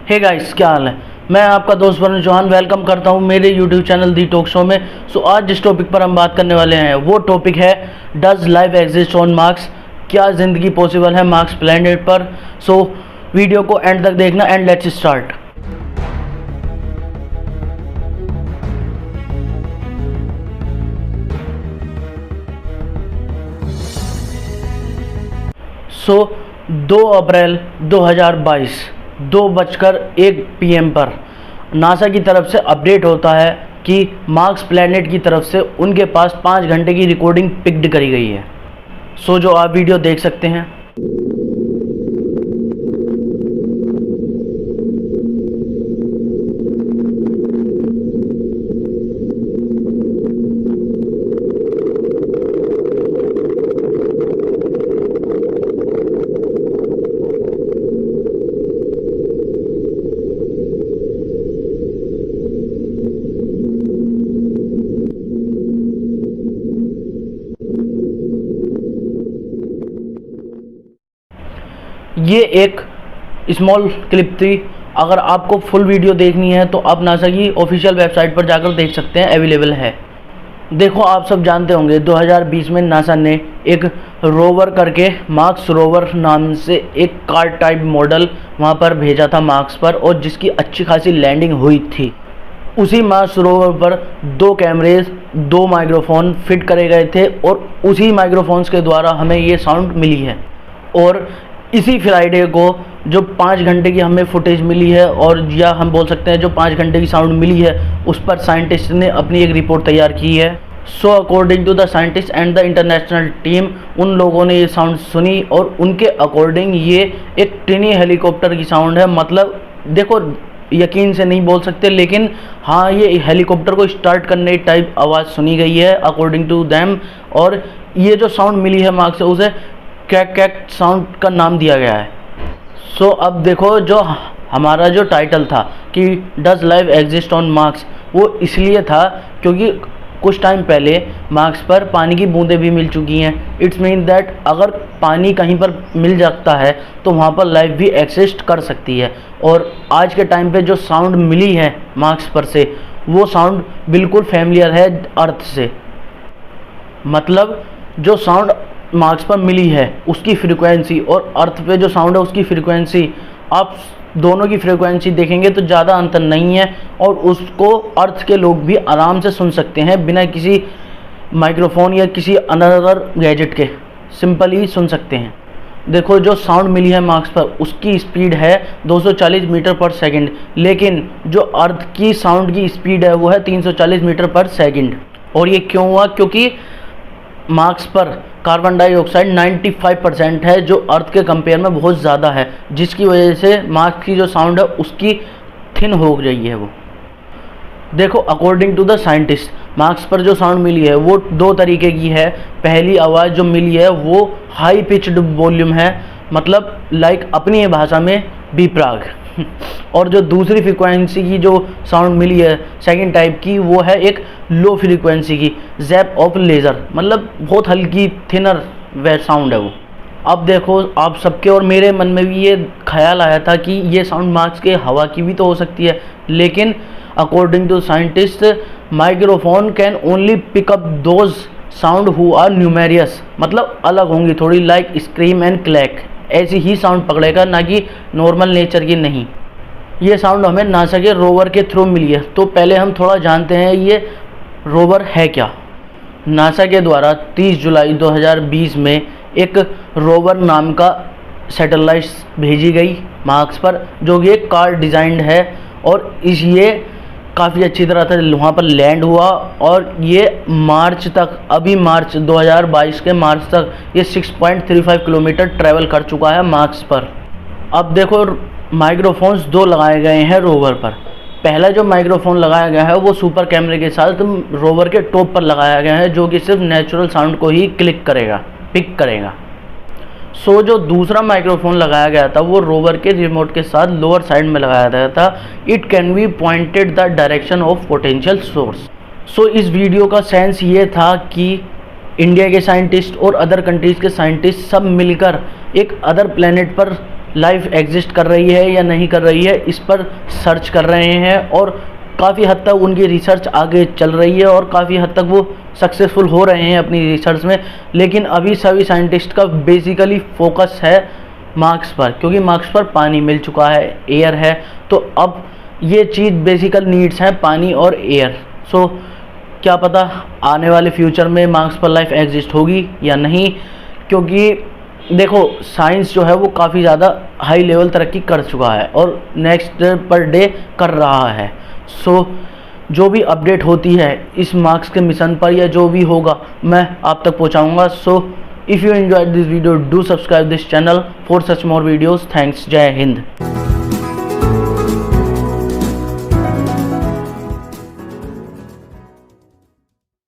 Hey guys, क्या हाल है। मैं आपका दोस्त वरुण चौहान वेलकम करता हूं मेरे यूट्यूब चैनल दी टॉक शो में। आज जिस टॉपिक पर हम बात करने वाले हैं वो टॉपिक है does life exist on Mars. क्या ज़िंदगी पॉसिबल है मार्स प्लैनेट पर। वीडियो को एंड तक देखना and let's start. So 2 April 2022 2:01 PM पर नासा की तरफ से अपडेट होता है कि मार्स प्लैनेट की तरफ से उनके पास 5 घंटे की रिकॉर्डिंग पिक्ड करी गई है। जो आप वीडियो देख सकते हैं। ये एक स्मॉल क्लिप थी। अगर आपको फुल वीडियो देखनी है तो आप नासा की ऑफिशियल वेबसाइट पर जाकर देख सकते हैं, अवेलेबल है। देखो, आप सब जानते होंगे 2020 में नासा ने एक रोवर करके मार्स रोवर नाम से एक कार टाइप मॉडल वहाँ पर भेजा था मार्स पर, और जिसकी अच्छी खासी लैंडिंग हुई थी। उसी मार्स रोवर पर 2 कैमरेज 2 माइक्रोफोन फिट करे गए थे और उसी माइक्रोफोन्स के द्वारा हमें ये साउंड मिली है। और इसी फ्राइडे को जो 5 घंटे की हमें फुटेज मिली है, और या हम बोल सकते हैं जो 5 घंटे की साउंड मिली है, उस पर साइंटिस्ट ने अपनी एक रिपोर्ट तैयार की है। According to the scientist and the international team, उन लोगों ने ये साउंड सुनी और उनके अकॉर्डिंग ये एक टिनी हेलीकॉप्टर की साउंड है। मतलब देखो, यकीन से नहीं बोल सकते, लेकिन हाँ, ये हेलीकॉप्टर को स्टार्ट करने टाइप आवाज़ सुनी गई है अकॉर्डिंग टू दैम। और ये जो साउंड मिली है मार्स से, उसे कैक कैक साउंड का नाम दिया गया है। अब देखो, जो हमारा जो टाइटल था कि does life exist on Mars, वो इसलिए था क्योंकि कुछ टाइम पहले मार्स पर पानी की बूंदें भी मिल चुकी हैं। इट्स मीन दैट अगर पानी कहीं पर मिल जाता है तो वहाँ पर लाइफ भी एग्जिस्ट कर सकती है। और आज के टाइम पे जो साउंड मिली है मार्स पर से, वो साउंड बिल्कुल फैमिलियर है अर्थ से। मतलब जो साउंड मार्स पर मिली है उसकी फ्रीक्वेंसी और अर्थ पे जो साउंड है उसकी फ्रीक्वेंसी, आप दोनों की फ्रीक्वेंसी देखेंगे तो ज़्यादा अंतर नहीं है, और उसको अर्थ के लोग भी आराम से सुन सकते हैं बिना किसी माइक्रोफोन या किसी अनदर गैजेट के, सिंपली सुन सकते हैं। देखो, जो साउंड मिली है मार्स पर उसकी स्पीड है 240 मीटर पर सेकंड, लेकिन जो अर्थ की साउंड की स्पीड है वो है 340 मीटर पर सेकंड। और ये क्यों हुआ? क्योंकि मार्स पर कार्बन डाइऑक्साइड 95% है, जो अर्थ के कंपेयर में बहुत ज़्यादा है, जिसकी वजह से मार्स की जो साउंड है उसकी थिन हो रही है वो। देखो, according to the scientist, Mars पर जो साउंड मिली है वो 2 तरीके की है। पहली आवाज़ जो मिली है वो हाई पिच्ड वॉल्यूम है, मतलब लाइक अपनी भाषा में बीपराग। और जो दूसरी फ्रीक्वेंसी की जो साउंड मिली है सेकंड टाइप की, वो है एक लो फ्रीक्वेंसी की जैप ऑफ लेज़र, मतलब बहुत हल्की थिनर वे साउंड है वो। अब देखो, आप सबके और मेरे मन में भी ये ख्याल आया था कि ये साउंड मार्स के हवा की भी तो हो सकती है, लेकिन according to scientist, microphone can only pick up those sound who are numerous, मतलब अलग होंगी थोड़ी, लाइक स्क्रीम एंड क्लैक, ऐसी ही साउंड पकड़ेगा, ना कि नॉर्मल नेचर की नहीं। ये साउंड हमें नासा के रोवर के थ्रू मिली है। तो पहले हम थोड़ा जानते हैं ये रोवर है क्या। नासा के द्वारा 30 जुलाई 2020 में एक रोवर नाम का सैटेलाइट भेजी गई मार्स पर, जो कि एक कार डिज़ाइंड है, और ये काफ़ी अच्छी तरह से वहाँ पर लैंड हुआ। और ये मार्च तक, अभी मार्च 2022 के मार्च तक ये 6.35 किलोमीटर ट्रैवल कर चुका है मार्स पर। अब देखो, माइक्रोफोन्स 2 लगाए गए हैं रोवर पर। पहला जो माइक्रोफोन लगाया गया है वो सुपर कैमरे के साथ रोवर के टॉप पर लगाया गया है, जो कि सिर्फ नेचुरल साउंड को ही पिक करेगा। जो दूसरा माइक्रोफोन लगाया गया था वो रोवर के रिमोट के साथ लोअर साइड में लगाया गया था। It can be pointed the direction of potential source. इस वीडियो का सेंस ये था कि इंडिया के साइंटिस्ट और अदर कंट्रीज़ के साइंटिस्ट सब मिलकर एक अदर प्लेनेट पर लाइफ एग्जिस्ट कर रही है या नहीं कर रही है, इस पर सर्च कर रहे हैं और काफ़ी हद तक उनकी रिसर्च आगे चल रही है और काफ़ी हद तक वो सक्सेसफुल हो रहे हैं अपनी रिसर्च में। लेकिन अभी सभी साइंटिस्ट का बेसिकली फोकस है मार्स पर, क्योंकि मार्स पर पानी मिल चुका है, एयर है, तो अब ये चीज़ बेसिकल नीड्स हैं, पानी और एयर। सो क्या पता आने वाले फ्यूचर में मार्स पर लाइफ एग्जिस्ट होगी या नहीं, क्योंकि देखो साइंस जो है वो काफ़ी ज़्यादा हाई लेवल तरक्की कर चुका है और नेक्स्ट पर डे कर रहा है। सो जो भी अपडेट होती है इस मार्स के मिशन पर या जो भी होगा मैं आप तक पहुंचाऊंगा। So if you enjoyed this video do subscribe this channel for such more videos. Thanks. जय हिंद।